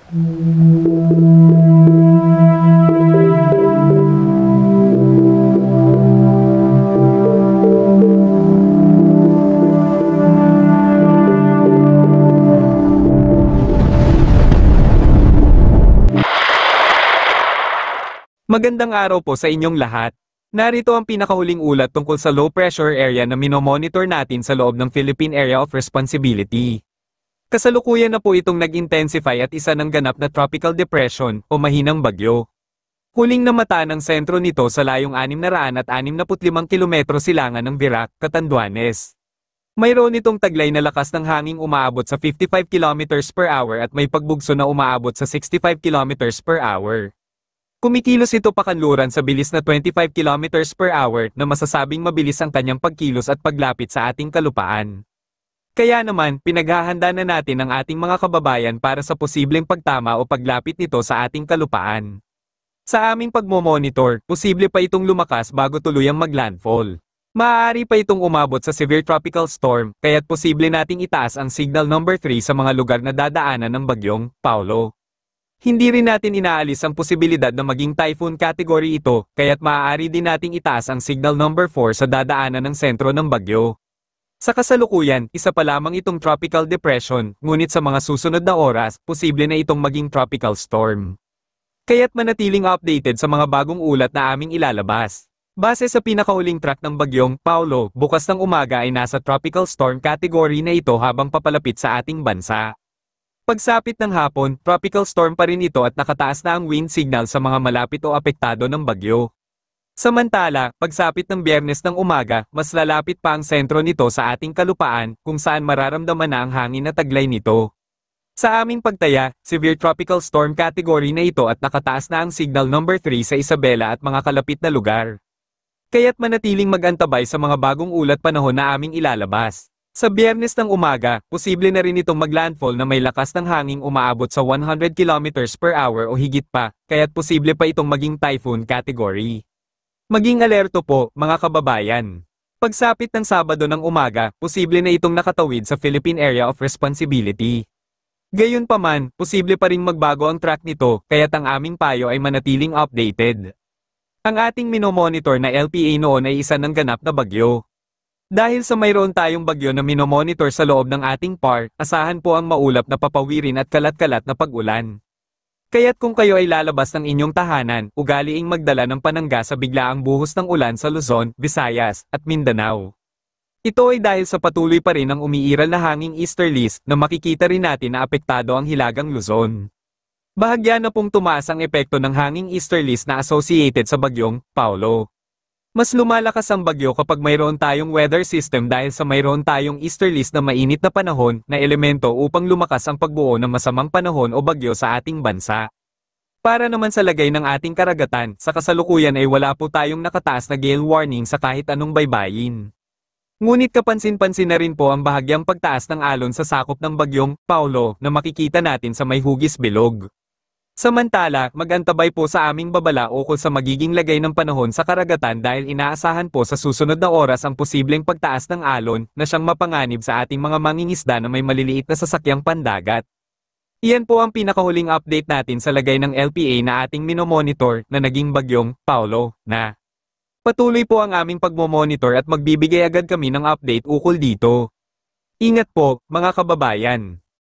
Magandang araw po sa inyong lahat. Narito ang pinakahuling ulat tungkol sa low pressure area na minomonitor natin sa loob ng Philippine Area of Responsibility. Kasalukuyan na po itong nag-intensify at isa ng ganap na tropical depression o mahinang bagyo. Huling namata ng sentro nito sa layong 665 kilometro silangan ng Virac, Catanduanes. Mayroon itong taglay na lakas ng hanging umaabot sa 55 kilometers per hour at may pagbugso na umaabot sa 65 kilometers per hour. Kumikilos ito pakanluran sa bilis na 25 kilometers per hour na masasabing mabilis ang kanyang pagkilos at paglapit sa ating kalupaan. Kaya naman, pinaghahanda na natin ang ating mga kababayan para sa posibleng pagtama o paglapit nito sa ating kalupaan. Sa aming pagmomonitor, posible pa itong lumakas bago tuluyang maglandfall. Maaari pa itong umabot sa severe tropical storm, kaya't posible nating itaas ang signal number 3 sa mga lugar na dadaanan ng bagyong Paulo. Hindi rin natin inaalis ang posibilidad na maging typhoon category ito, kaya't maaari din nating itaas ang signal number 4 sa dadaanan ng sentro ng bagyo. Sa kasalukuyan, isa pa lamang itong tropical depression, ngunit sa mga susunod na oras, posible na itong maging tropical storm. Kaya't manatiling updated sa mga bagong ulat na aming ilalabas. Base sa pinakahuling track ng bagyong Paulo, bukas ng umaga ay nasa tropical storm category na ito habang papalapit sa ating bansa. Pagsapit ng hapon, tropical storm pa rin ito at nakataas na ang wind signal sa mga malapit o apektado ng bagyo. Samantala, pagsapit ng Biyernes ng umaga, mas lalapit pa ang sentro nito sa ating kalupaan, kung saan mararamdaman na ang hangin na taglay nito. Sa aming pagtaya, severe tropical storm category na ito at nakataas na ang signal number 3 sa Isabela at mga kalapit na lugar. Kaya't manatiling mag-antabay sa mga bagong ulat panahon na aming ilalabas. Sa Biyernes ng umaga, posible na rin itong maglandfall na may lakas ng hanging umaabot sa 100 kilometers per hour o higit pa, kaya't posible pa itong maging typhoon category. Maging alerto po, mga kababayan. Pagsapit ng Sabado ng umaga, posible na itong nakatawid sa Philippine Area of Responsibility. Gayunpaman, posible pa ring magbago ang track nito, kaya't ang aming payo ay manatiling updated. Ang ating minomonitor na LPA noon ay isa ng ganap na bagyo. Dahil sa mayroon tayong bagyo na minomonitor sa loob ng ating PAR, asahan po ang maulap na papawirin at kalat-kalat na pag-ulan. Kaya't kung kayo ay lalabas ng inyong tahanan, ugaliing magdala ng panangga sa biglaang buhos ng ulan sa Luzon, Visayas, at Mindanao. Ito ay dahil sa patuloy pa rin ang umiiral na hanging easterlies na makikita rin natin na apektado ang Hilagang Luzon. Bahagya na pong tumaas ang epekto ng hanging easterlies na associated sa bagyong Paulo. Mas lumalakas ang bagyo kapag mayroon tayong weather system dahil sa mayroon tayong easterlies na mainit na panahon na elemento upang lumakas ang pagbuo ng masamang panahon o bagyo sa ating bansa. Para naman sa lagay ng ating karagatan, sa kasalukuyan ay wala po tayong nakataas na gale warning sa kahit anong baybayin. Ngunit kapansin-pansin na rin po ang bahagyang pagtaas ng alon sa sakop ng bagyong Paulo na makikita natin sa may hugis bilog. Samantala, mag-antabay po sa aming babala ukol sa magiging lagay ng panahon sa karagatan dahil inaasahan po sa susunod na oras ang posibleng pagtaas ng alon na siyang mapanganib sa ating mga mangingisda na may maliliit na sasakyang pandagat. Iyan po ang pinakahuling update natin sa lagay ng LPA na ating minomonitor na naging bagyong Paulo na. Patuloy po ang aming pagmomonitor at magbibigay agad kami ng update ukol dito. Ingat po, mga kababayan.